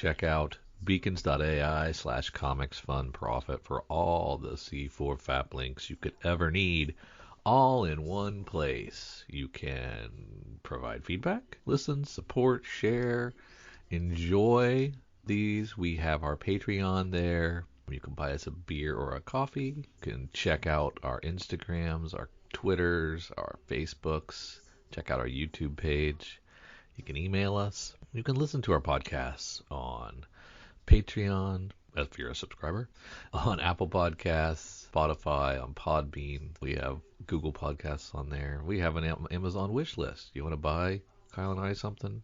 check out beacons.ai/comicsfunprofit for all the C4 FAP links you could ever need, all in one place. You can provide feedback, listen, support, share, enjoy these. We have our Patreon there. You can buy us a beer or a coffee. You can check out our Instagrams, our Twitters, our Facebooks. Check out our YouTube page. You can email us. You can listen to our podcasts on Patreon, if you're a subscriber, on Apple Podcasts, Spotify, on Podbean. We have Google Podcasts on there. We have an Amazon wish list. You want to buy Kyle and I something?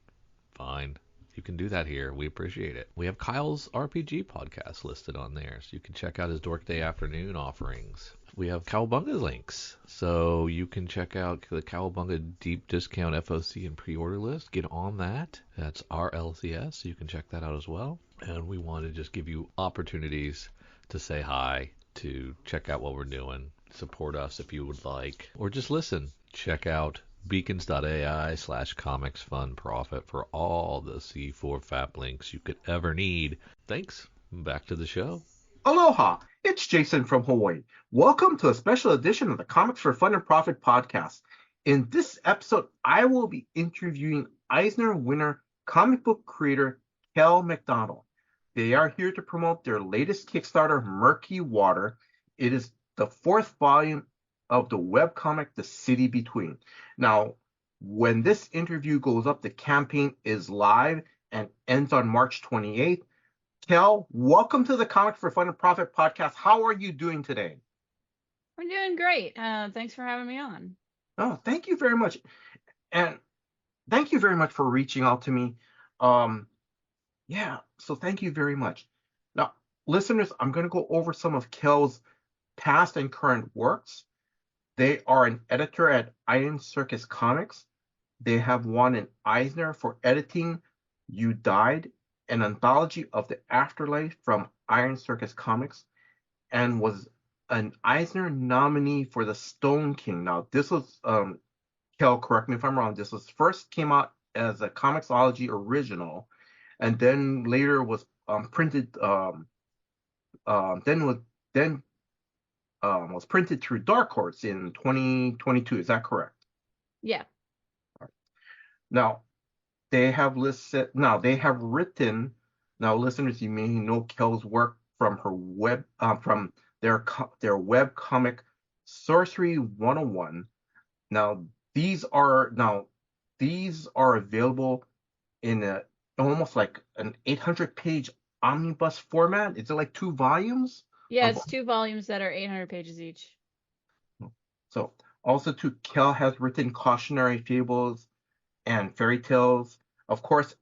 Fine. You can do that here. We appreciate it. We have Kyle's RPG podcast listed on there, so you can check out his Dork Day Afternoon offerings. We have Cowabunga links, so you can check out the Cowabunga Deep Discount FOC and pre-order list. Get on that. That's RLCS, so you can check that out as well. And we want to just give you opportunities to say hi, to check out what we're doing, support us if you would like, or just listen. Check out beacons.ai/comicsfunprofit for all the C4 FAP links you could ever need. Thanks. Back to the show. Aloha, it's Jason from Hawaii. Welcome to a special edition of the Comics for Fun and Profit podcast. In this episode, I will be interviewing Eisner winner comic book creator Kel McDonald. They are here to promote their latest Kickstarter, Murky Water. It is the fourth volume of the webcomic The City Between. Now, when this interview goes up, the campaign is live and ends on March 28th. Kel, welcome to the Comics for Fun and Profit podcast. How are you doing today? I'm doing great. Thanks for having me on. Oh, thank you very much. And thank you very much for reaching out to me. So thank you very much. Now, listeners, I'm going to go over some of Kel's past and current works. They are an editor at Iron Circus Comics. They have won an Eisner for editing You Died, an anthology of the afterlife from Iron Circus Comics, and was an Eisner nominee for the Stone King. Now, this was, Kel, correct me if I'm wrong, this was first came out as a Comixology original, and then later was printed, was printed through Dark Horse in 2022. Is that correct? Yeah. Right. Now, they have written. Now, listeners, you may know Kel's work from her from their web comic Sorcery 101. Now, these are available in almost like an 800-page omnibus format. Is it like 2 volumes? Yeah, it's 2 volumes that are 800 pages each. So also too, Kel has written cautionary fables and fairy tales. Of course,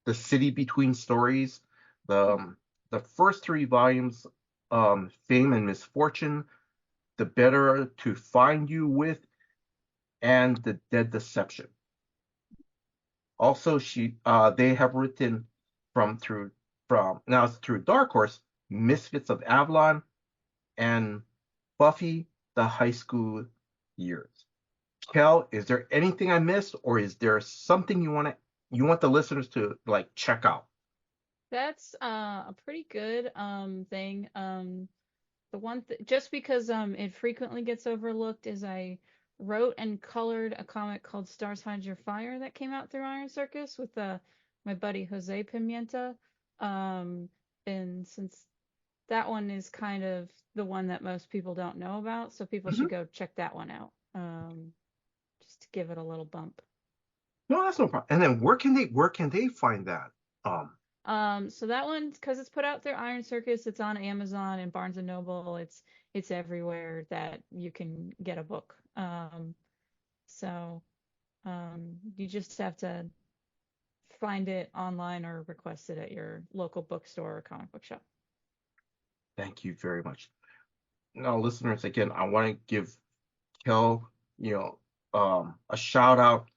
The City Between stories, the first 3 volumes, Fame and Misfortune, The Better to Find You With, and The Dead Deception. Also, they have written through Dark Horse, Misfits of Avalon, and Buffy the High School Years. Kel, is there anything I missed, or is there something you want the listeners to like check out? That's a pretty good thing. The one just because it frequently gets overlooked is I wrote and colored a comic called Stars Hide Your Fire that came out through Iron Circus with my buddy Jose Pimienta. And since that one is kind of the one that most people don't know about, so people should go check that one out. Just to give it a little bump. No, that's no problem. And then where can they find that? So that one, because it's put out through Iron Circus, it's on Amazon and Barnes and Noble. It's everywhere that you can get a book. You just have to find it online or request it at your local bookstore or comic book shop. Thank you very much. Now, listeners, again, I want to give Kel, a shout out.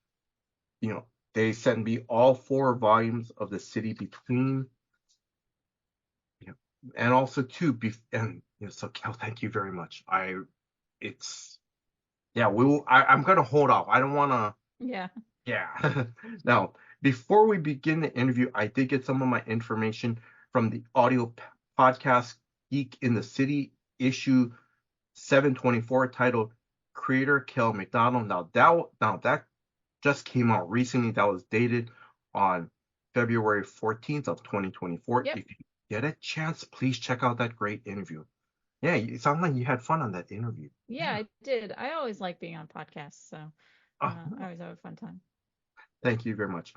They sent me all 4 volumes of The City Between. And also too, so Kel, thank you very much. I'm gonna hold off. I don't want to. Yeah. Yeah. Now, Before we begin the interview, I did get some of my information from the audio podcast Geek in the City, issue 724, titled Creator Kel McDonald. Now that just came out recently. That was dated on February 14th of 2024. Yep. If you get a chance, please check out that great interview. Yeah, it sounds like you had fun on that interview. Yeah, I did. I always like being on podcasts, so Oh, I always have a fun time. thank you very much.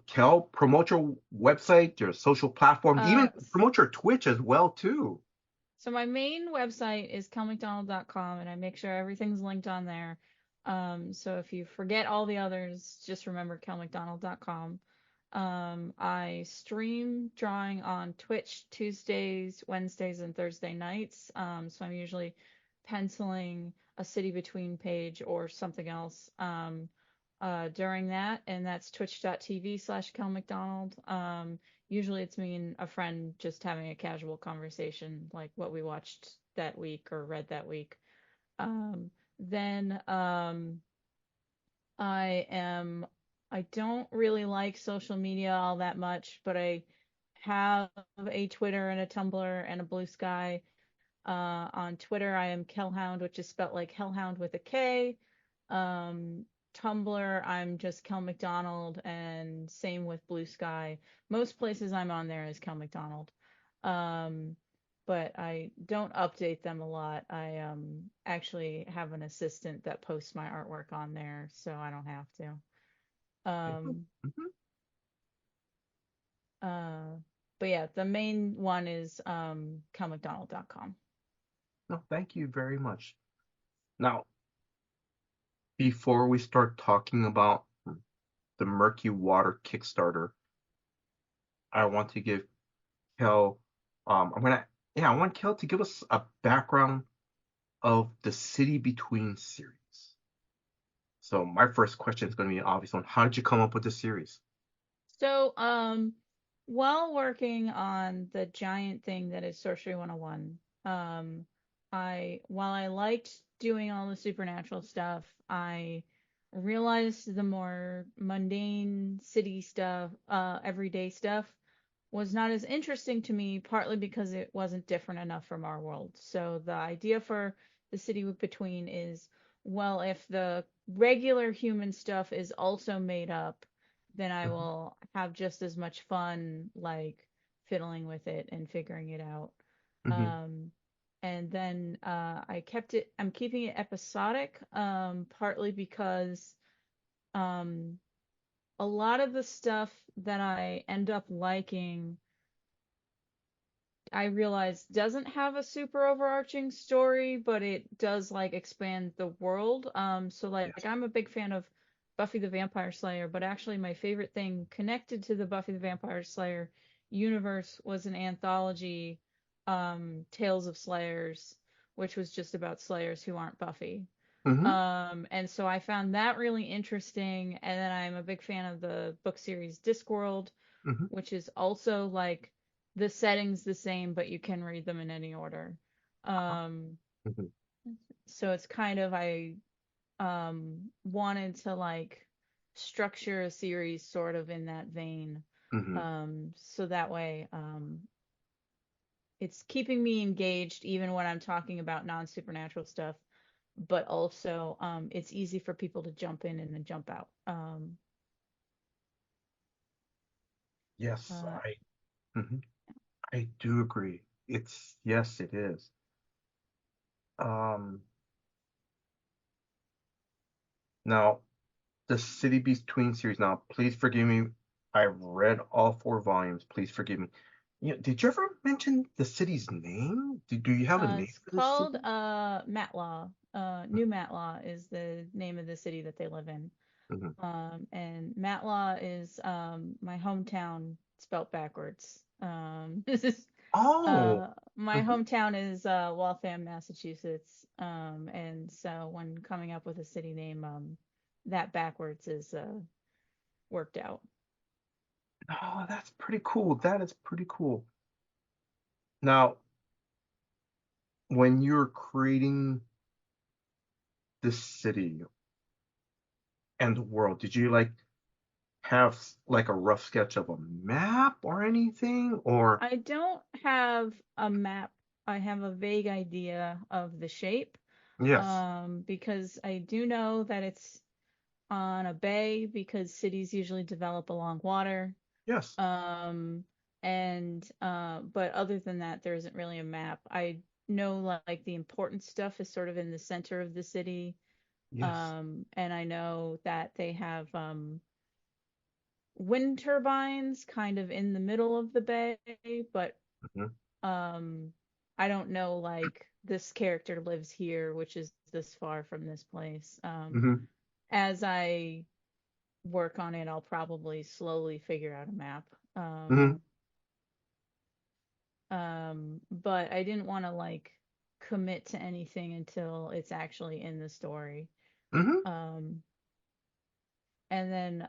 Kel, promote your website, your social platforms, even promote your Twitch as well too. So my main website is kelmcdonald.com, and I make sure everything's linked on there. So if you forget all the others, just remember kelmcdonald.com. I stream drawing on Twitch Tuesdays, Wednesdays, and Thursday nights. So I'm usually penciling a City Between page or something else during that, and that's twitch.tv/kelmcdonald. Usually it's me and a friend just having a casual conversation, like what we watched that week or read that week. Then I don't really like social media all that much, but I have a Twitter and a Tumblr and a Blue Sky. On Twitter, I am Kelhound, which is spelled like Hellhound with a K. Um, Tumblr, I'm just Kel McDonald, and same with Blue Sky. Most places I'm on there is Kel McDonald. Um, but I don't update them a lot. I actually have an assistant that posts my artwork on there, so I don't have to. Mhm. Uh, but yeah, the main one is kelmcdonald.com. No, thank you very much. Now, before we start talking about the Murky Water Kickstarter, I want to give Kel, I want Kel to give us a background of the City Between series. So my first question is going to be an obvious one. How did you come up with this series? So, while working on the giant thing that is Sorcery 101, while I liked doing all the supernatural stuff, I realized the more mundane city stuff, everyday stuff, was not as interesting to me, partly because it wasn't different enough from our world. So the idea for the City Between is, well, if the regular human stuff is also made up, then I Mhm, will have just as much fun, like fiddling with it and figuring it out. mhm, Um, and then I'm keeping it episodic, partly because um, a lot of the stuff that I end up liking, I realize doesn't have a super overarching story, but it does like expand the world. So like yes. I'm a big fan of Buffy the Vampire Slayer, but actually my favorite thing connected to the Buffy the Vampire Slayer universe was an anthology, Tales of Slayers, which was just about Slayers who aren't Buffy. Hmm. And so I found that really interesting. And then I'm a big fan of the book series Discworld, Hmm. which is also like the setting's the same, but you can read them in any order. Um, Hmm. so it's kind of I wanted to like structure a series sort of in that vein. Hmm. So that way it's keeping me engaged even when I'm talking about non-supernatural stuff, but also it's easy for people to jump in and then jump out. Yes, Uh, mhm, I do agree. Yes, it is. Um, Now, the City Between series. Now, please forgive me. I've read all four volumes. Please forgive me. Did you ever mention the city's name? Do you have a name it's for this called city? Matlaw. New Matlaw is the name of the city that they live in. Mm-hmm. And Matlaw is my hometown spelt backwards. Oh. My Mm-hmm. hometown is Waltham, Massachusetts. And so when coming up with a city name, that backwards is worked out. Oh, that's pretty cool. That is pretty cool. Now, when you're creating this city, and the world. Did you like have like a rough sketch of a map or anything? Or I don't have a map. I have a vague idea of the shape, yes, because I do know that it's on a bay because cities usually develop along water. yes, Um, and but other than that, there isn't really a map. I know like the important stuff is sort of in the center of the city. yes. And I know that they have wind turbines kind of in the middle of the bay, but Hmm. um, I don't know like this character lives here, which is this far from this place. Hmm. As I work on it, I'll probably slowly figure out a map. Um, Hmm. but I didn't want to like commit to anything until it's actually in the story. Hmm. Um, and then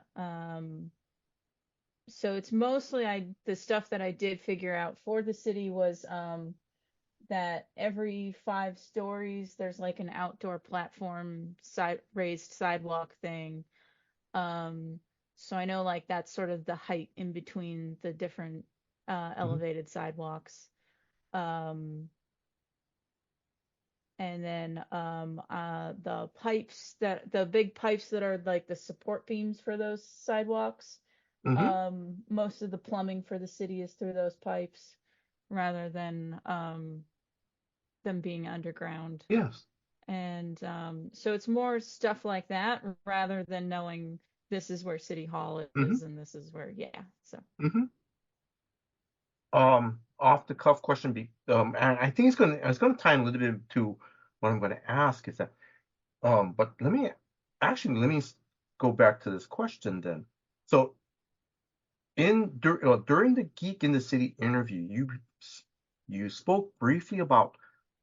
so it's mostly the stuff that I did figure out for the city was that every 5 stories there's like an outdoor platform side raised sidewalk thing. Um, so I know like that's sort of the height in between the different Hmm. elevated sidewalks. Um, and then the big pipes that are like the support beams for those sidewalks. Hmm. Most of the plumbing for the city is through those pipes rather than them being underground. Yes. And so it's more stuff like that rather than knowing this is where City Hall Hmm. is and this is where, yeah. So, Hmm. Off the cuff question and I think it's gonna tie in a little bit to what I'm gonna ask is that but let me go back to this question then. So during the Geek in the City interview, you spoke briefly about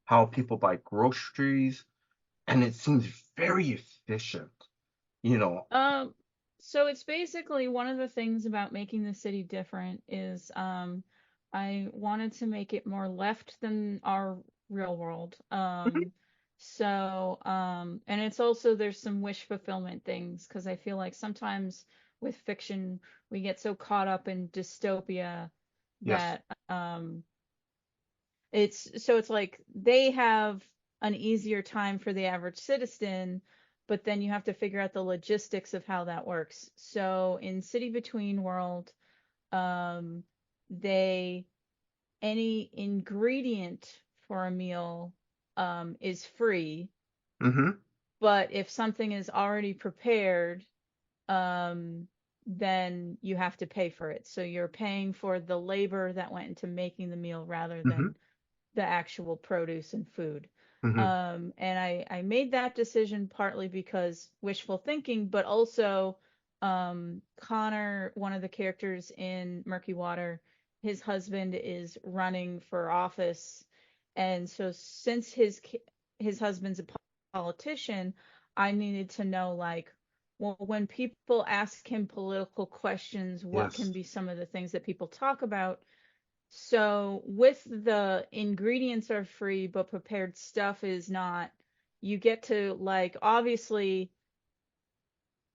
how people buy groceries, and it seems very efficient. You know. um, so it's basically one of the things about making the city different is I wanted to make it more left than our real world. Mhm. And it's also there's some wish fulfillment things because I feel like sometimes with fiction we get so caught up in dystopia Yes. that it's like they have an easier time for the average citizen, but then you have to figure out the logistics of how that works. So in City Between World, um, they any ingredient for a meal is free, Mm-hmm. but if something is already prepared, um, then you have to pay for it. So you're paying for the labor that went into making the meal rather Mm-hmm. than the actual produce and food. Mm-hmm. And I made that decision partly because wishful thinking, but also Connor, one of the characters in Murky Water, his husband is running for office, and so since his husband's a politician, I needed to know like, well, when people ask him political questions, what Yes. can be some of the things that people talk about? So with the ingredients are free, but prepared stuff is not, you get to like obviously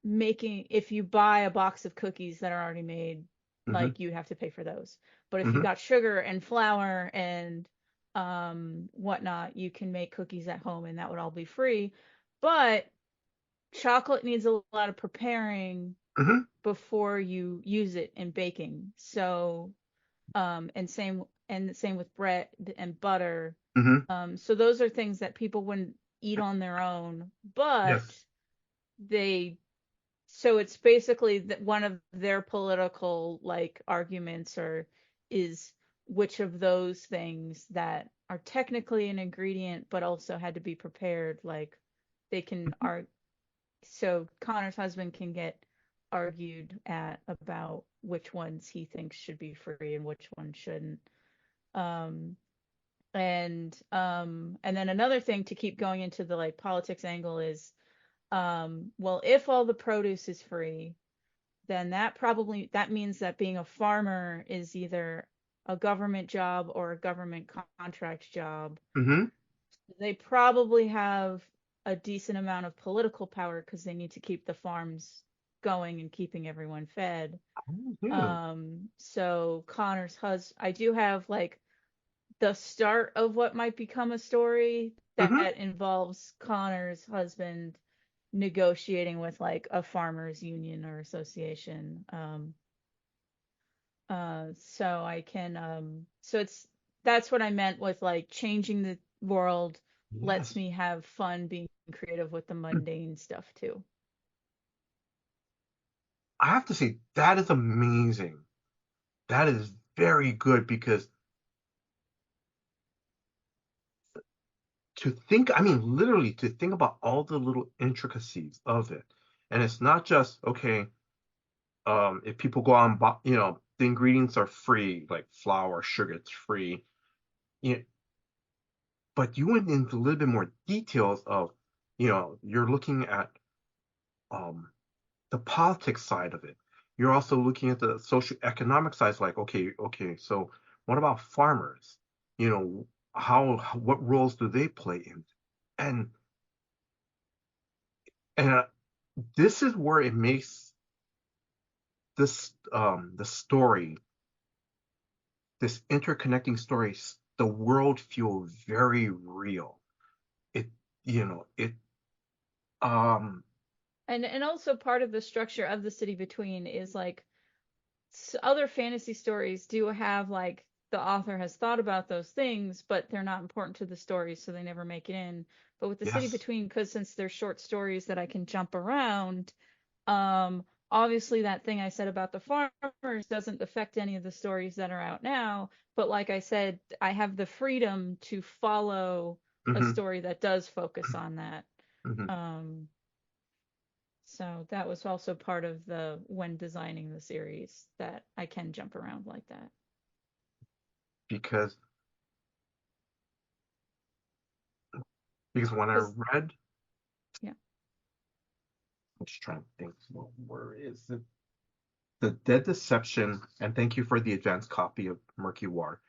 making if you buy a box of cookies that are already made, Mm-hmm. like you have to pay for those. But if you Mm-hmm. got sugar and flour and whatnot, you can make cookies at home and that would all be free. But chocolate needs a lot of preparing Mm-hmm. before you use it in baking. So and the same with bread and butter. Mm-hmm. So those are things that people wouldn't eat on their own, but Yes. they so it's basically that one of their political like arguments or is which of those things that are technically an ingredient but also had to be prepared like they can argue so Connor's husband can get argued at about which ones he thinks should be free and which ones shouldn't. Um, and then another thing to keep going into the like politics angle is well, if all the produce is free, then that means that being a farmer is either a government job or a government contract job. Mm-hmm. They probably have a decent amount of political power because they need to keep the farms going and keeping everyone fed. Yeah. So Connor's husband, I do have like the start of what might become a story Hmm. that involves Connor's husband negotiating with like a farmers union or association. So I can so it's that's what I meant with like changing the world lets Yes. me have fun being creative with the mundane stuff too. I have to say that is amazing. That is very good because to think, I mean, literally to think about all the little intricacies of it. And it's not just, okay, if people go out and buy, the ingredients are free, like flour, sugar, it's free. You, but you went into a little bit more details of, you're looking at um, the politics side of it. You're also looking at the social economic side, like, okay, so what about farmers? You know, what roles do they play in? And and this is where it makes the story, this interconnecting story, the world feel very real. It it um And also part of the structure of the city between is like other fantasy stories do have like the author has thought about those things, but they're not important to the story, so they never make it in. But with the city yes. between, because since they're short stories that I can jump around, um, obviously that thing I said about the farmers doesn't affect any of the stories that are out now. But like I said, I have the freedom to follow a Hmm. story that does focus on that. Hmm. Um, so that was also part of the when designing the series that I can jump around like that. because when I Because read, yeah, I'm just trying to think, where is it? The Dead Deception, and thank you for the advanced copy of Murky War,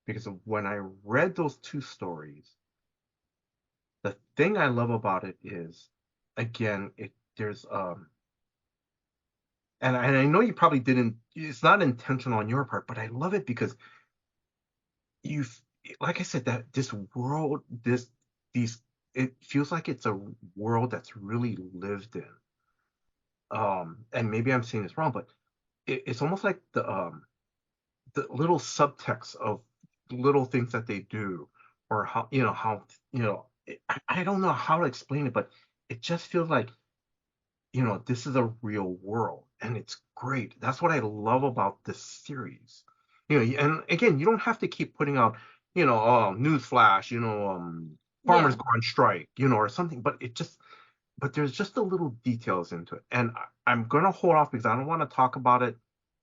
because when I read those two stories, the thing I love about it is, again, there's and I know you probably didn't, it's not intentional on your part, but I love it because you, like I said, that this world, these, it feels like it's a world that's really lived in. And maybe I'm saying this wrong, but it's almost like the little subtext of little things that they do, or how I don't know how to explain it, but it just feels like this is a real world, and it's great. That's what I love about this series. And again, you don't have to keep putting out, news flash, farmers yeah, go on strike, or something, but there's just the little details into it. And I'm gonna hold off because I don't want to talk about it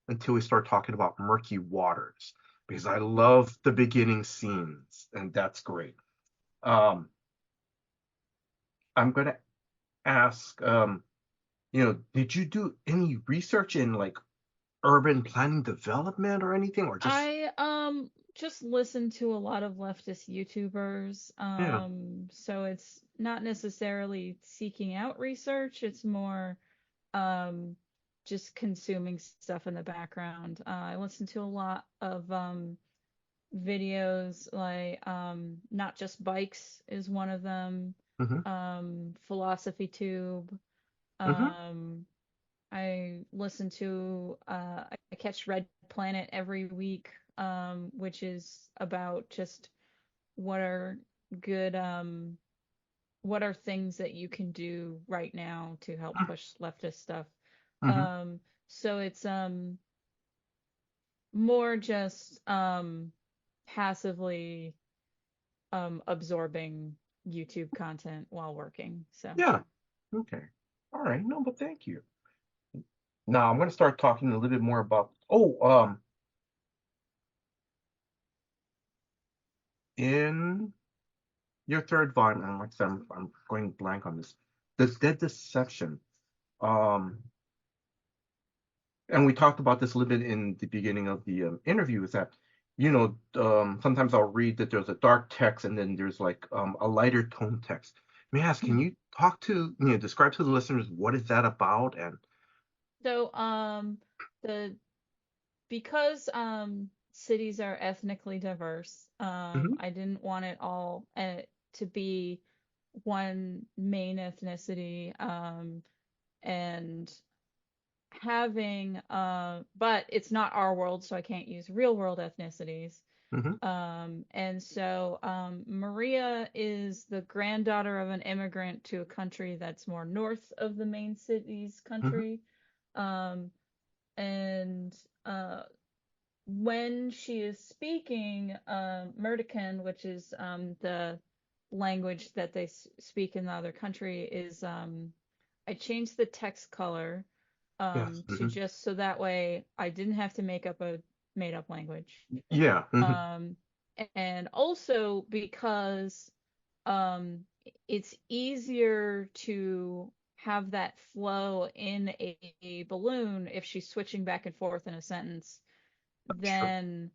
until we start talking about Murky Waters, because I love the beginning scenes, and that's great. Um, I'm gonna ask, did you do any research in like urban planning development or anything, or just I just listen to a lot of leftist YouTubers. yeah? So it's not necessarily seeking out research, it's more um just consuming stuff in the background. I listen to a lot of videos like Not Just Bikes is one of them. Hmm. Philosophy Tube. Hmm. Um I listen to I catch Red Planet every week, which is about just what are good what are things that you can do right now to help push leftist stuff. Hmm. Um so it's more just passively absorbing YouTube content while working. So Yeah. Okay. All right. No, but thank you. Now I'm going to start talking a little bit more about. Oh, in your third volume, and like I said, I'm going blank on this. The Dead Deception. Um, and we talked about this a little bit in the beginning of the interview. Is that sometimes I'll read that there's a dark text and then there's like a lighter tone text. may I ask, can you describe to the listeners what is that about? And So, the because cities are ethnically diverse, hmm I didn't want it all to be one main ethnicity, and having but it's not our world, so I can't use real world ethnicities. hmm And so Maria is the granddaughter of an immigrant to a country that's more north of the main city's hmm country. Um, and when she is speaking Murdican, which is the language that they speak in the other country, is I changed the text color yes, to just so that way I didn't have to make up a made up language. yeah, Um, and also because um, it's easier to have that flow in a balloon if she's switching back and forth in a sentence true. than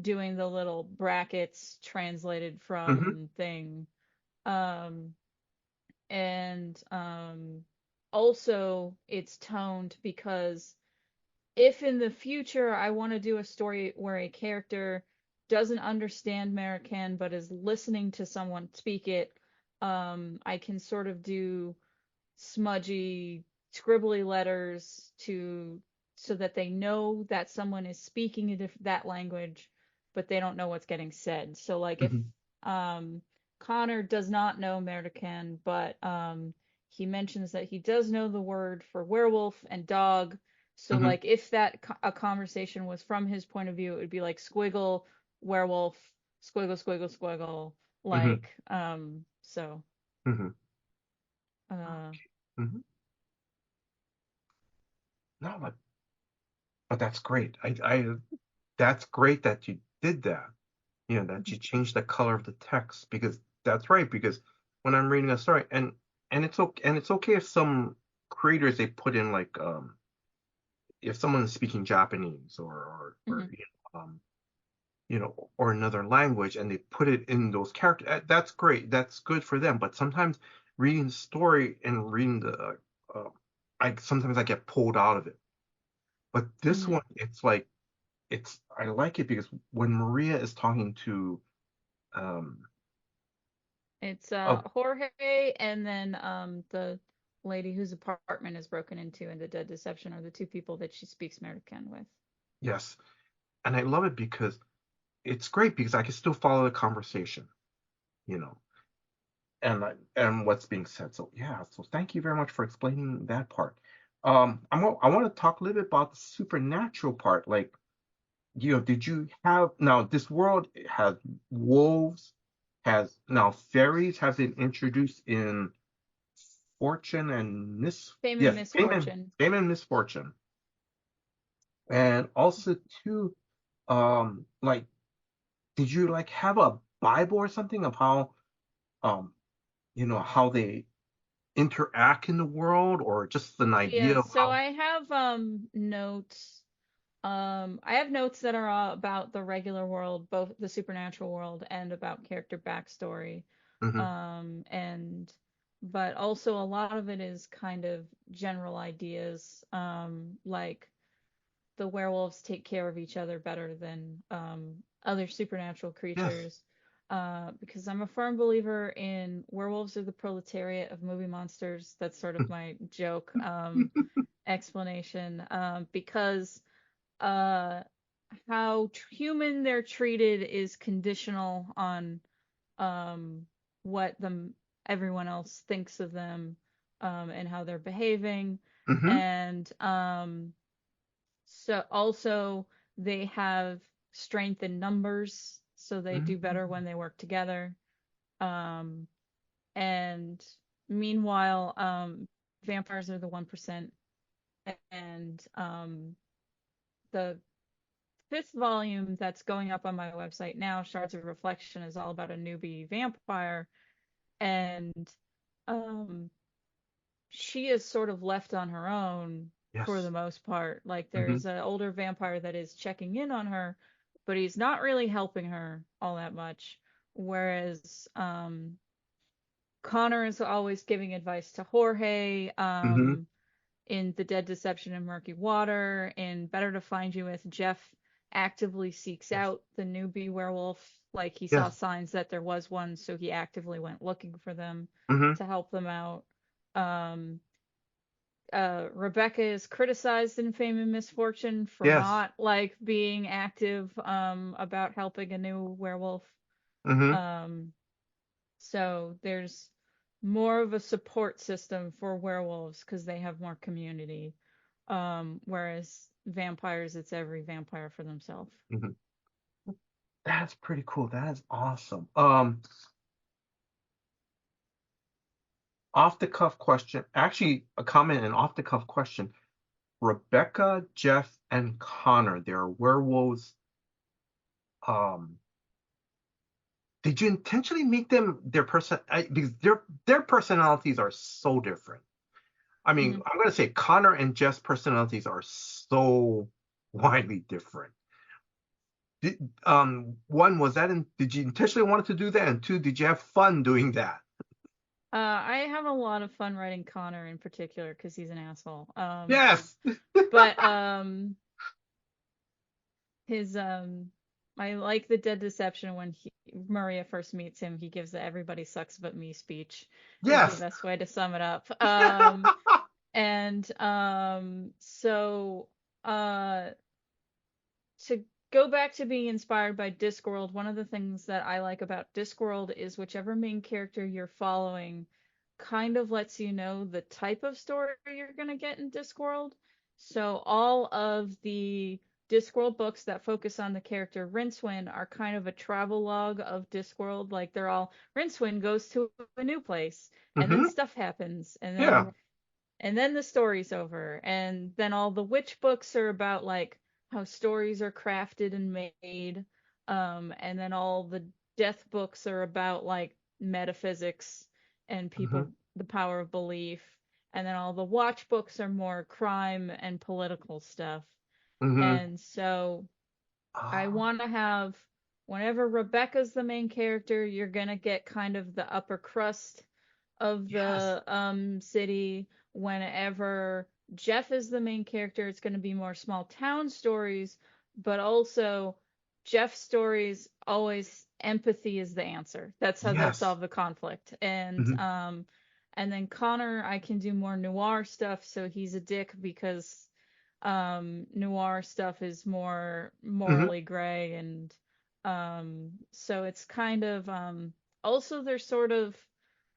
doing the little brackets translated hmm from thing. Um, and also it's toned because if in the future I want to do a story where a character doesn't understand American but is listening to someone speak it, I can sort of do smudgy, scribbly letters to so that they know that someone is speaking that language, but they don't know what's getting said. So like if hmm um, Connor does not know American, but he mentions that he does know the word for werewolf and dog. So hmm like if that a conversation was from his point of view, it would be like squiggle, werewolf, squiggle, squiggle, squiggle, hmm like so hmm uh hmm No, but that's great. That's great that you did that. That you changed the color of the text because that's right. Because when I'm reading a story, and it's okay if some creators they put in like if someone is speaking Japanese or mhm. or another language and they put it in those characters, that's great. That's good for them. But sometimes reading the story and reading uh, I sometimes I get pulled out of it. But this Mhm. one, it's like I like it because when Maria is talking to um It's oh Jorge and then the lady whose apartment is broken into in the Dead Deception are the two people that she speaks American with. yes, and I love it because it's great because I can still follow the conversation, you know, and what's being said. So yeah, so thank you very much for explaining that part. I want to talk a little bit about the supernatural part. Like, did you have now this world has wolves, has now fairies have been introduced in Fortune and Miss Fame and yes, Misfortune. Fame and Misfortune. And also too, like did you like have a Bible or something of how um how they interact in the world or just an idea Yeah, of so how I have notes. I have notes that are about the regular world, both the supernatural world and about character backstory. hmm And but also a lot of it is kind of general ideas, like the werewolves take care of each other better than other supernatural yes. creatures. Because I'm a firm believer in werewolves are the proletariat of movie monsters. That's sort of my joke explanation. Because uh, how human they're treated is conditional on what everyone else thinks of them and how they're behaving. hmm And so also they have strength in numbers, so they do better when they work together. Um, and meanwhile, vampires are the 1%. And the fifth volume that's going up on my website now, Shards of Reflection, is all about a newbie vampire. And um, she is sort of left on her own for the Yes. most part. Like hmm there's an older vampire that is checking in on her, but he's not really helping her all that much. Whereas Connor is always giving advice to Jorge. Mm-hmm. In The Dead Deception and Murky Water. In Better to Find You With, Jeff actively seeks Yes. out the newbie werewolf. Like he saw Yes. signs that there was one, so he actively went looking for them Mm-hmm. to help them out. Um, Rebecca is criticized in Fame and Misfortune for Yes. not like being active about helping a new werewolf. Mm-hmm. Um, so there's more of a support system for werewolves because they have more community. Whereas vampires, it's every vampire for themselves. Mm-hmm. That's pretty cool. That is awesome. Off the cuff question. Actually, a comment and off the cuff question. Rebecca, Jeff, and Connor, they're werewolves. Um, did you intentionally make them their because their personalities are so different. I mean, Hmm. I'm gonna say Connor and Jeff's personalities are so widely different. One, was that did you intentionally want to do that? And two, did you have fun doing that? I have a lot of fun writing Connor in particular because he's an asshole. Yes. But his I like The Dead Deception when Maria first meets him. He gives the "everybody sucks but me" speech. Is the Yes. best way to sum it up. And so uh to go back to being inspired by Discworld, one of the things that I like about Discworld is whichever main character you're following kind of lets you know the type of story you're going to get in Discworld. So all of the Discworld books that focus on the character Rincewind are kind of a travelogue of Discworld. Like they're all Rincewind goes to a new place and then Mm-hmm. stuff happens Yeah. and then the story's over. And then all the witch books are about like how stories are crafted and made. And then all the death books are about like metaphysics and Mm-hmm. people, the power of belief. And then all the watch books are more crime and political stuff. Mm-hmm. And so I Ah, want to have, whenever Rebecca's the main character, you're going to get kind of the upper crust of yes. the city. Whenever Jeff is the main character, it's going to be more small town stories, but also Jeff's stories always empathy is the answer. That's how they'll Yes. solve the conflict. Mm-hmm. And then Connor, I can do more noir stuff, so he's a dick because noir stuff is more Mm-hmm. morally gray and so it's kind of also they're sort of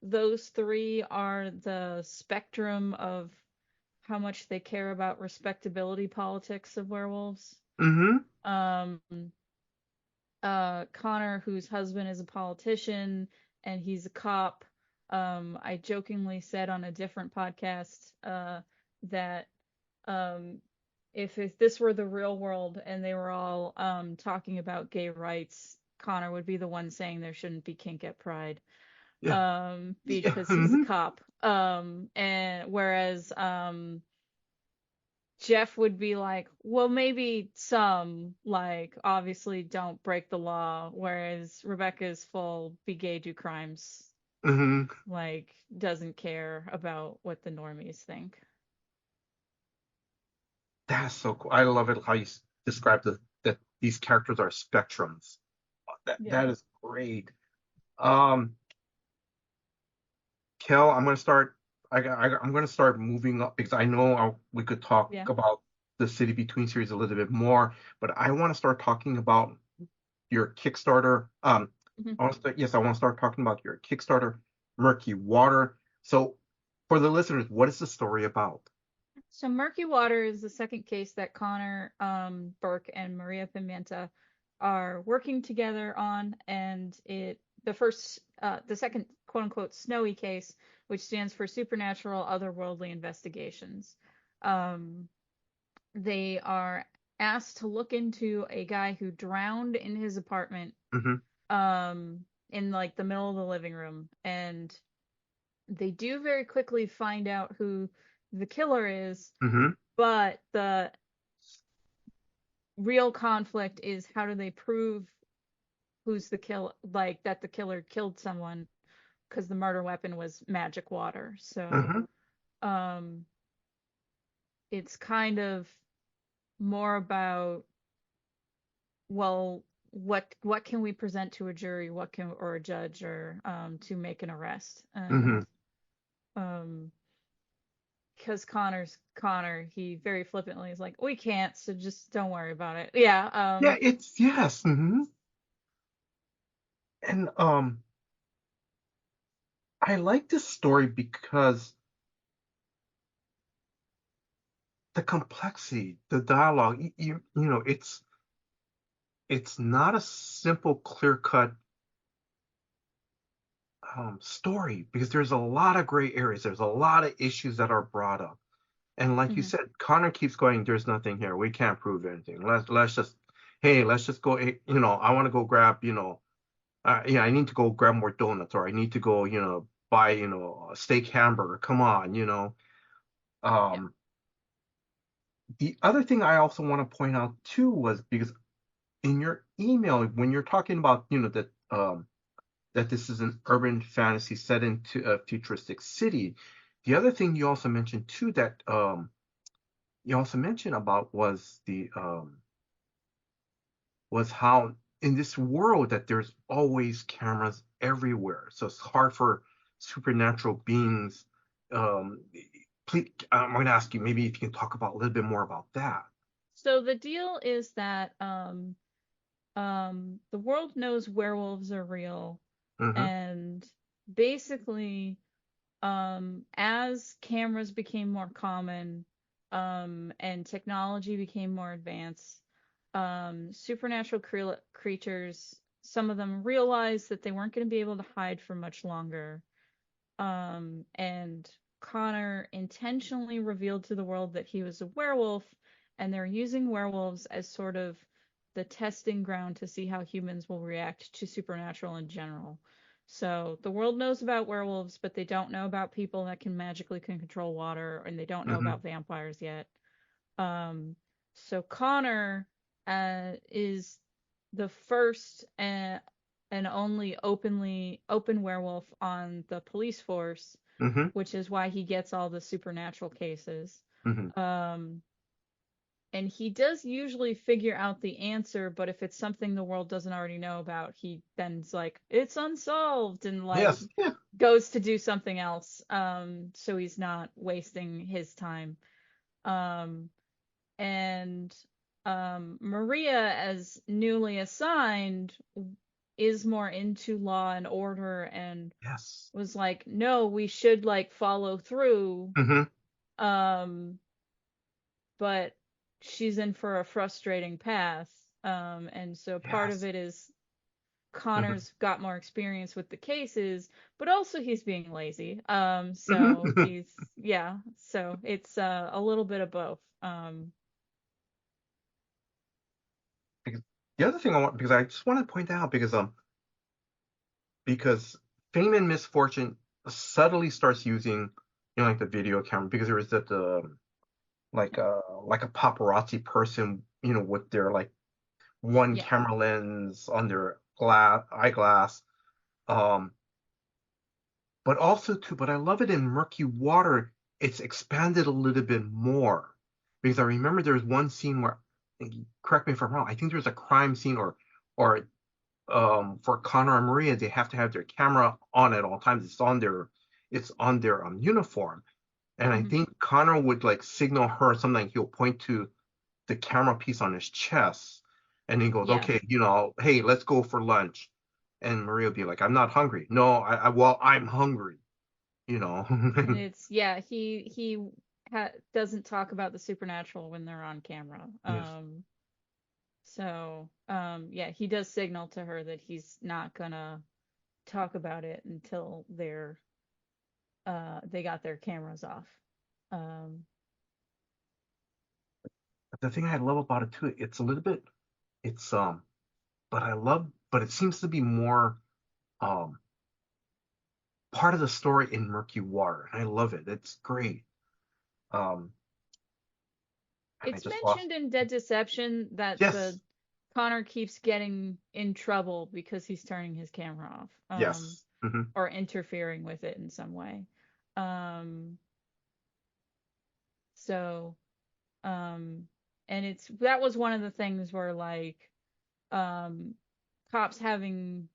those three are the spectrum of how much they care about respectability politics of werewolves. Mm-hmm. Um, Connor, whose husband is a politician and he's a cop. I jokingly said on a different podcast that um, if this were the real world and they were all talking about gay rights, Connor would be the one saying there shouldn't be kink at Pride Yeah. Yeah. because he's a Mm-hmm. cop. And whereas Jeff would be like, well, maybe some, like, obviously don't break the law, whereas Rebecca's full be gay, do crimes, Mm-hmm. like, doesn't care about what the normies think. That's so cool. I love it how you describe that these characters are spectrums. Yeah. That is great. Um, Kel, I'm gonna start. I'm gonna start moving up because I know we could talk Yeah. about the City Between series a little bit more, but I want to start talking about your Kickstarter. Mhm. I want to start talking about your Kickstarter, Murky Water. So, for the listeners, what is the story about? So Murky Water is the second case that Connor Burke and Maria Pimienta are working together on, and the second quote unquote snowy case, which stands for Supernatural Otherworldly Investigations. Um, they are asked to look into a guy who drowned in his apartment Mm-hmm. in like the middle of the living room, and they do very quickly find out who the killer is, Mm-hmm. but the real conflict is how do they prove who's the kill like that the killer killed someone because the murder weapon was magic water. So Mm-hmm. um, it's kind of more about, well, what can we present to a jury, what can or a judge or to make an arrest, Mm-hmm. and um, because Connor, he very flippantly is like, we can't, so just don't worry about it. Yeah. Yeah, it's yes. Mm-hmm. And I like this story because the complexity, the dialogue, you know, it's not a simple, clear-cut story because there's a lot of gray areas. There's a lot of issues that are brought up. And like you Mhm. said, Connor keeps going, there's nothing here. We can't prove anything. Let's just, hey, let's just go, I want to go grab, I need to go grab more donuts, or I need to go, buy, a steak hamburger. Come on, Yeah. Um, the other thing I also want to point out too was because in your email, when you're talking about, that this is an urban fantasy set into a futuristic city, the other thing you also mentioned too that you also mentioned about was how in this world that there's always cameras everywhere. So it's hard for supernatural beings. Um, please, I'm going to ask you maybe if you can talk about a little bit more about that. So the deal is that the world knows werewolves are real, Mm-hmm. and basically, as cameras became more common, and technology became more advanced, supernatural creatures, some of them realized that they weren't going to be able to hide for much longer. And Connor intentionally revealed to the world that he was a werewolf, and they're using werewolves as sort of the testing ground to see how humans will react to supernatural in general. So the world knows about werewolves, but they don't know about people that can control water, and they don't know Mm-hmm. about vampires yet. Um, so Connor is the first and only open werewolf on the police force, Mm-hmm. which is why he gets all the supernatural cases. Mm-hmm. Um, and he does usually figure out the answer, but if it's something the world doesn't already know about, he then's like, it's unsolved, and like Yes. Yeah. goes to do something else. So he's not wasting his time. Um, and Maria, as newly assigned, is more into law and order and Yes. was like, no, we should like follow through. Mm-hmm. Um, but she's in for a frustrating path. And so part of Yes. it is Mm-hmm. Connor's got more experience with the cases, but also he's being lazy. So Mm-hmm. so it's a little bit of both. Because the other thing I want, because I just want to point out, because Fame and Misfortune subtly starts using, like the video camera, because there was that like a paparazzi person, with their like one Yeah. camera lens on their glass eyeglass. Um, but also too, but I love it in Murky Water. It's expanded a little bit more because I remember there was one scene where, correct me if I'm wrong, I think there's a crime scene or for Connor and Maria, they have to have their camera on at all times. It's on their uniform. And I Hmm. think Connor would like signal her something. He'll point to the camera piece on his chest, and he goes, Yeah. "Okay, hey, let's go for lunch." And Maria will be like, "I'm not hungry." No, well, I'm hungry. You know. And it's yeah, doesn't talk about the supernatural when they're on camera. Yes. Yeah, he does signal to her that he's not gonna talk about it until they got their cameras off. Um, The thing I love about it too, it's a little bit, it's but it seems to be more um part of the story in Murky Water. And I love it. It's great. Um, and I it's just lost. mentioned in Dead Deception that the Yes, Connor keeps getting in trouble because he's turning his camera off. yes. Mm-hmm. or interfering with it in some way. Um, so um, and that was one of the things where like um, cops having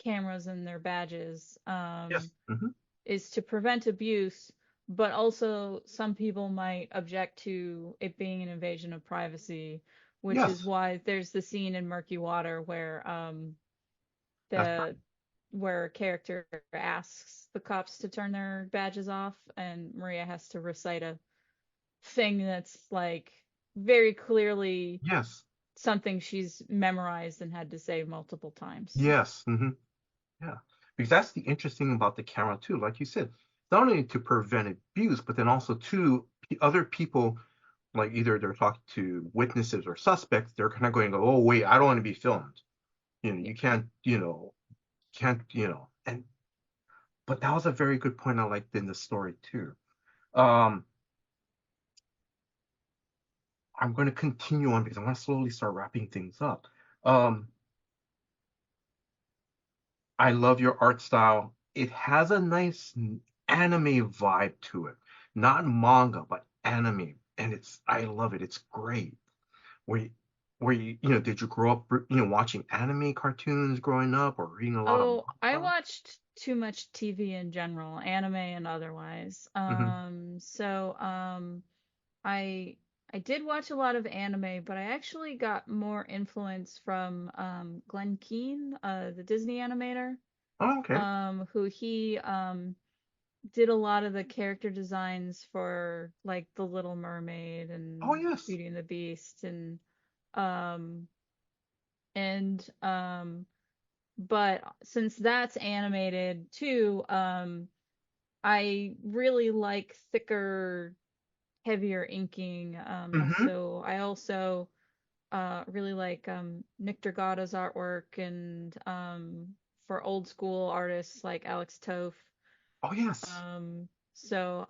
cameras in their badges Yes. Mm-hmm. is to prevent abuse, but also some people might object to it being an invasion of privacy, which is Yes. why there's the scene in Murky Water That's the where a character asks the cops to turn their badges off, and Maria has to recite a thing that's like very clearly yes. something she's memorized and had to say multiple times. Yes. Mm-hmm. Yeah. Because that's the interesting about the camera too. Like you said, not only to prevent abuse, but then also to other people, like either they're talking to witnesses or suspects, they're kind of going, oh wait, I don't want to be filmed. Yeah. You can't, and but that was a very good point I liked in the story too. Um, I'm going to continue on because I want to slowly start wrapping things up. Um, I love your art style. It has a nice anime vibe to it, not manga, but anime, and I love it. It's great. Were you, did you grow up, watching anime cartoons growing up or reading a lot of Oh, I manga? watched too much TV in general, anime and otherwise. Hmm. I I did watch a lot of anime, but I actually got more influence from Glenn Keane, the Disney animator, Oh, okay. who he did a lot of the character designs for like The Little Mermaid Oh, and yes. Beauty and the Beast um and but since that's animated too, I really like thicker, heavier inking. Hmm. So I also really like Nick Dragado's artwork and for old school artists like Alex Toth. Oh, yes. So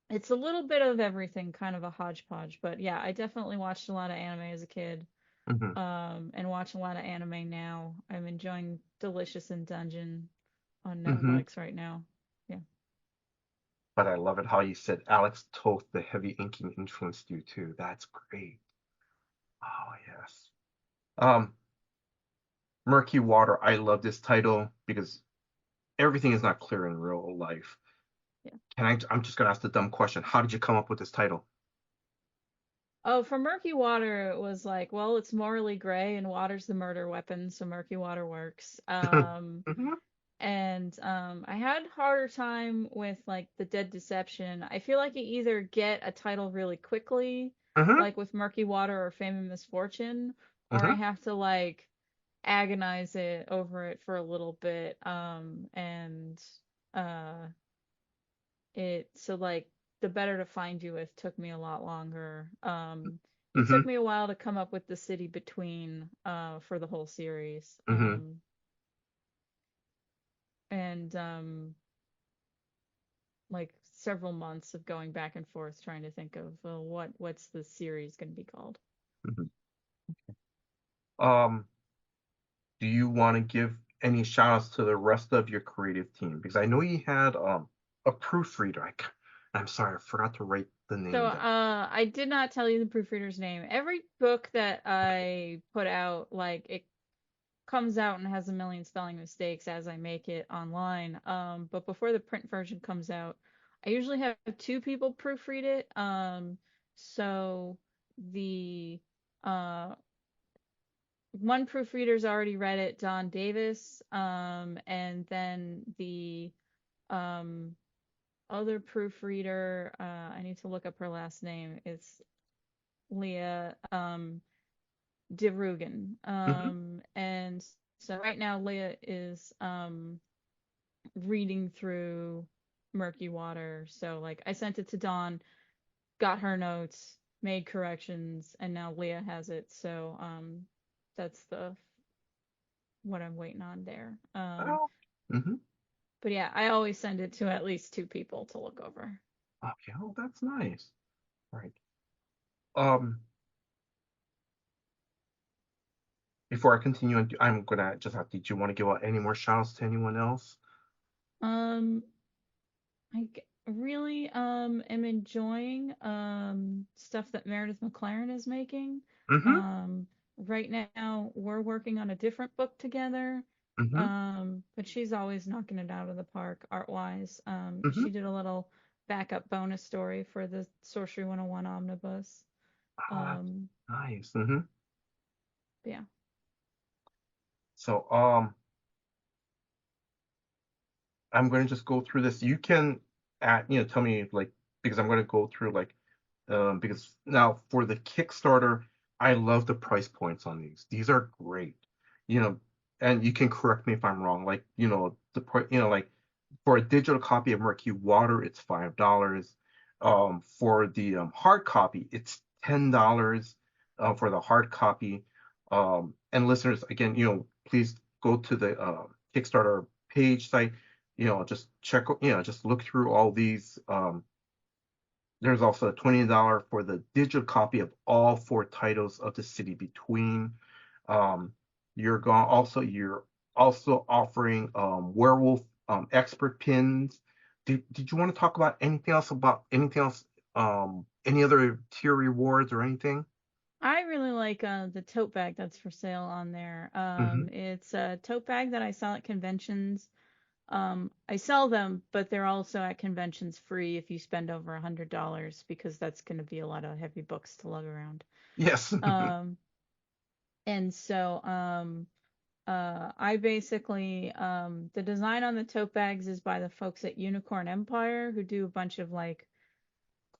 it's a little bit of everything, kind of a hodgepodge. But yeah, I definitely watched a lot of anime as a kid. Hmm. And watch a lot of anime now. I'm enjoying Delicious in Dungeon on Hmm. Netflix right now. Yeah. But I love it how you said Alex Toth, the heavy inking influenced you too. That's great. Oh, yes. Um, Murky Water. I love this title because everything is not clear in real life. Yeah. I'm just gonna ask the dumb question. How did you come up with this title? Oh, for Murky Water, it was like, well, it's morally gray and water's the murder weapon, so Murky Water works. Hmm. And I had harder time with like the Dead Deception. I feel like you either get a title really quickly, Hmm. like with Murky Water or Fame and Misfortune, or I Hmm. have to like agonize it over it for a little bit. And uh it so like the Better to Find You With took me a lot longer. It took Hmm. me a while to come up with the City Between for the whole series. Hmm. And like several months of going back and forth trying to think of, well, what's the series going to be called. Hmm. Um, do you want to give any shout outs to the rest of your creative team? Because I know you had a proofreader. I'm sorry, I forgot to write the So name down. I did not tell you the proofreader's name. Every book that I put out, like it comes out and has a million spelling mistakes as I make it online. But before the print version comes out, I usually have two people proofread it. So the uh, one proofreader's already read it, Don Davis, and then the um, other proofreader, I need to look up her last name. It's Leah DeRugan. Hmm. And so right now Leah is reading through Murky Water. So like I sent it to Dawn, got her notes, made corrections, and now Leah has it. So that's the what I'm waiting on there. Oh. Hmm. But yeah, I always send it to at least two people to look over. Okay. Oh, that's nice. Right. Um, before I continue, I'm gonna just have. Did you want to give out any more shout outs to anyone else? Um, really am enjoying stuff that Meredith McLaren is making. Mm-hmm. Um, right now we're working on a different book together. Mm-hmm. But she's always knocking it out of the park art-wise. Mm-hmm. She did a little backup bonus story for the Sorcery 101 omnibus. Oh, that's Um, nice. Mm-hmm. yeah. So, I'm going to just go through this. You can tell me like, because I'm going to go through like, because now for the Kickstarter, I love the price points on these. These are great, you know, and you can correct me if I'm wrong. Like, like for a digital copy of Murky Water, it's $5. For the hard copy, it's $10 for the hard copy. And listeners, again, please go to the Kickstarter page site, just check, just look through all these. There's also a $20 for the digital copy of all four titles of The City Between. Um, you're also offering werewolf expert pins. Did you want to talk about anything else? Any other tier rewards or anything? I really like the tote bag that's for sale on there. Mm-hmm. It's a tote bag that I sell at conventions. I sell them, but they're also at conventions free if you spend over $100 because that's going to be a lot of heavy books to lug around. Yes. Um, and so I basically the design on the tote bags is by the folks at Unicorn Empire who do a bunch of like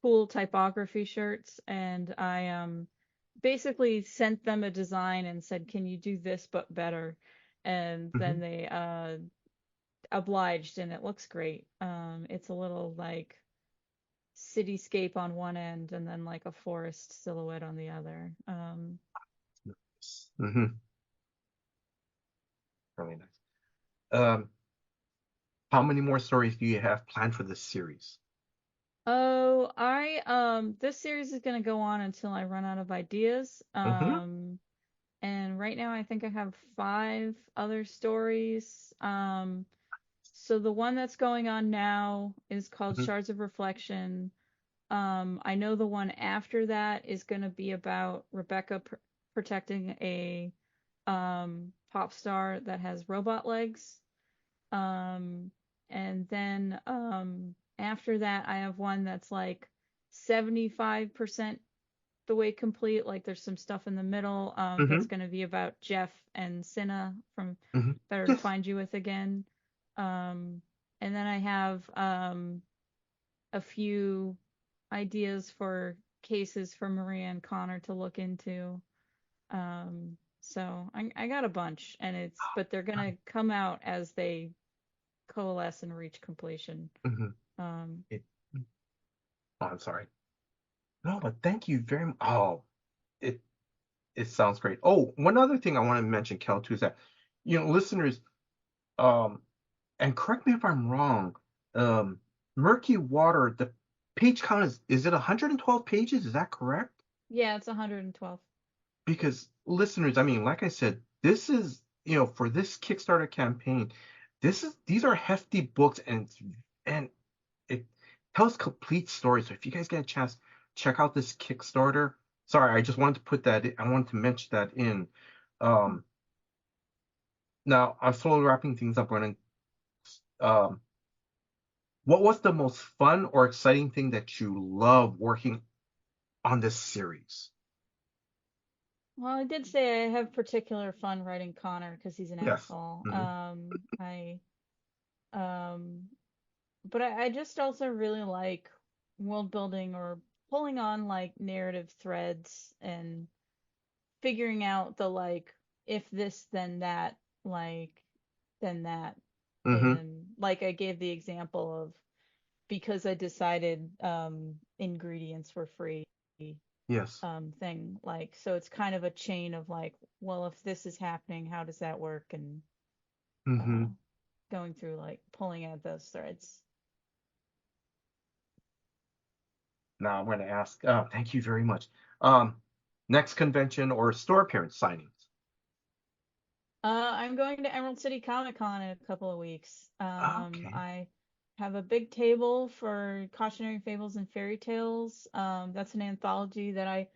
cool typography shirts, and I basically sent them a design and said, "Can you do this but better?" And Mm-hmm. then they obliged, and it looks great. It's a little like cityscape on one end and then like a forest silhouette on the other. Mm-hmm. Really nice. Um, how many more stories do you have planned for this series? Oh, I this series is gonna go on until I run out of ideas. Mm-hmm. And right now I think I have five other stories. So the one that's going on now is called Mm-hmm. Shards of Reflection. I know the one after that is going to be about Rebecca protecting a pop star that has robot legs. Um, and then after that, I have one that's like 75% the way complete. Like there's some stuff in the middle that's Mm-hmm. going to be about Jeff and Cinna from Mm-hmm. Better to Yes. Find You With again. Um, and then I have a few ideas for cases for Maria and Connor to look into. So I got a bunch, and but they're gonna come out as they coalesce and reach completion. Mm-hmm. Um, It, oh, I'm sorry. No, but thank you very much. Oh, it it sounds great. Oh, one other thing I want to mention, Kel, too, is that listeners, um, and correct me if I'm wrong, um, Murky Water, the page count is it 112 pages? Is that correct? yeah, it's 112. Because listeners, I mean, like I said, this is, for this Kickstarter campaign, these are hefty books, and it tells complete stories. So if you guys get a chance, check out this Kickstarter. Sorry, I just wanted to put that in, I wanted to mention that in. Um, Now I'm slowly wrapping things up, running. What was the most fun or exciting thing that you love working on this series? Well, I did say I have particular fun writing Connor because he's an Yes. asshole. Hmm. Um, but I just also really like world building or pulling on like narrative threads and figuring out the like if this then that like then that, Hmm. and like I gave the example of because I decided ingredients were free Yes. thing, like so it's kind of a chain of like, well, if this is happening, how does that work, and uh Hmm. going through like pulling at those threads. Now I'm going to ask. Thank you very much. Next convention or store appearance signings? I'm going to Emerald City Comic Con in a couple of weeks. Okay. I have a big table for cautionary fables and fairy tales. That's an anthology that I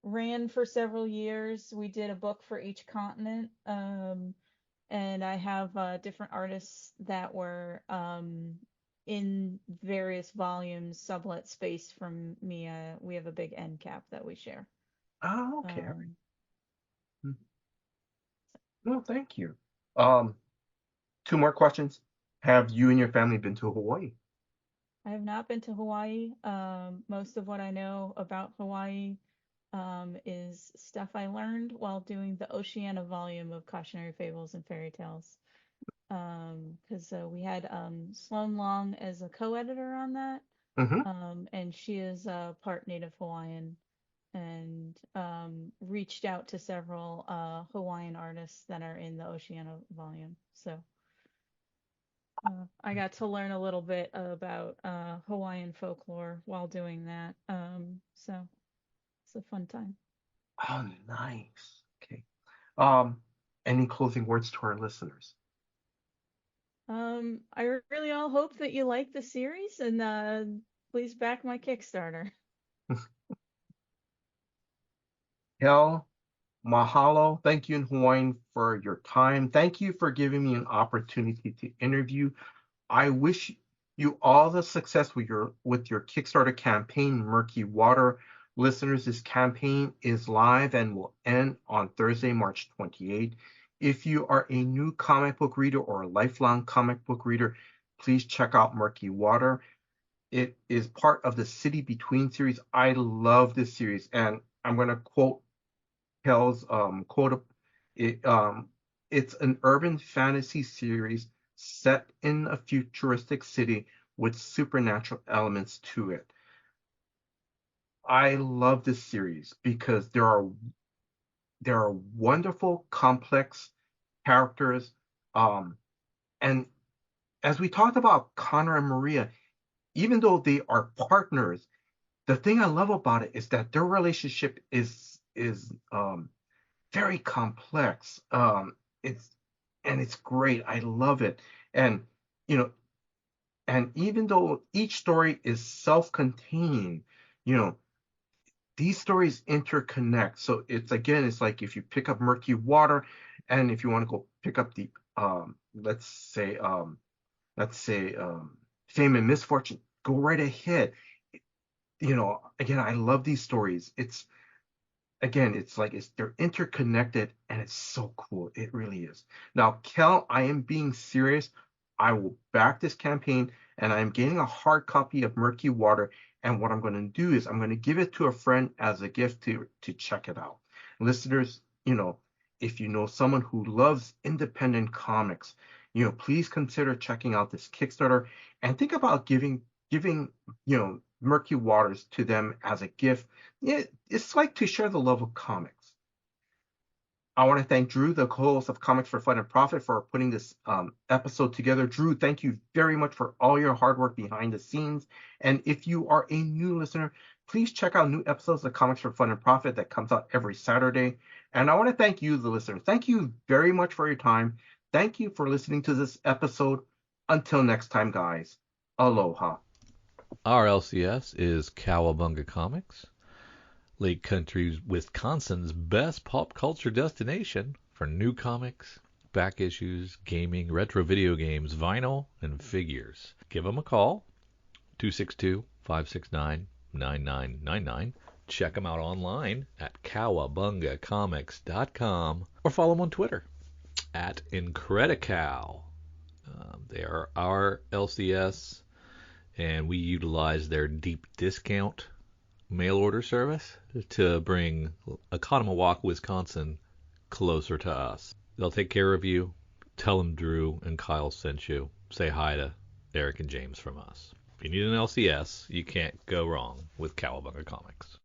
ran for several years. We did a book for each continent. And I have different artists that were in various volumes sublet space from me. We have a big end cap that we share. Oh, okay. All right. Um, Hmm. No, thank you. Um, Two more questions. Have you and your family been to Hawaii? I have not been to Hawaii. Most of what I know about Hawaii is stuff I learned while doing the Oceania volume of cautionary fables and fairy tales. Because we had Sloan Long as a co-editor on that. Mm-hmm. And she is part Native Hawaiian and reached out to several Hawaiian artists that are in the Oceania volume. So I got to learn a little bit about Hawaiian folklore while doing that. So it's a fun time. Oh, nice. Okay. Um, any closing words to our listeners? I really all hope that you like the series and please back my Kickstarter. Kel, mahalo. Thank you in Hawaiian for your time. Thank you for giving me an opportunity to interview. I wish you all the success with your Kickstarter campaign, Murky Water. Listeners, this campaign is live and will end on Thursday, March 28th. If you are a new comic book reader or a lifelong comic book reader, please check out Murky Water. It is part of the City Between series. I love this series, and I'm going to quote Kel's quote. It, it's an urban fantasy series set in a futuristic city with supernatural elements to it. I love this series because there are wonderful, complex characters. And as we talked about Connor and Maria, even though they are partners, the thing I love about it is that their relationship is very complex. It's and it's great. I love it. And you know, and even though each story is self-contained, you know, these stories interconnect. So it's like if you pick up Murky Water, and if you want to go pick up the let's say Fame and Misfortune, go right ahead. Again, I love these stories. It's they're interconnected and it's so cool. It really is. Now, Kel, I am being serious. I will back this campaign and I am getting a hard copy of Murky Water. And what I'm going to do is I'm going to give it to a friend as a gift to check it out. Listeners, if you know someone who loves independent comics, please consider checking out this Kickstarter and think about giving, Murky Waters to them as a gift. It's like to share the love of comics. I want to thank Drew, the co-host of Comics for Fun and Profit, for putting this episode together. Drew, thank you very much for all your hard work behind the scenes. And if you are a new listener, please check out new episodes of Comics for Fun and Profit that comes out every Saturday. And I want to thank you, the listener. Thank you very much for your time. Thank you for listening to this episode. Until next time, guys. Aloha. Our LCS is Cowabunga Comics, Lake Country, Wisconsin's best pop culture destination for new comics, back issues, gaming, retro video games, vinyl, and figures. Give them a call, 262-569-9999. Check them out online at cowabungacomics.com or follow them on Twitter at Incredicow. They are our LCS, and we utilize their deep discount mail order service to bring Oconomowoc, Wisconsin closer to us. They'll take care of you. Tell them Drew and Kyle sent you. Say hi to Eric and James from us. If you need an LCS, you can't go wrong with Cowabunga Comics.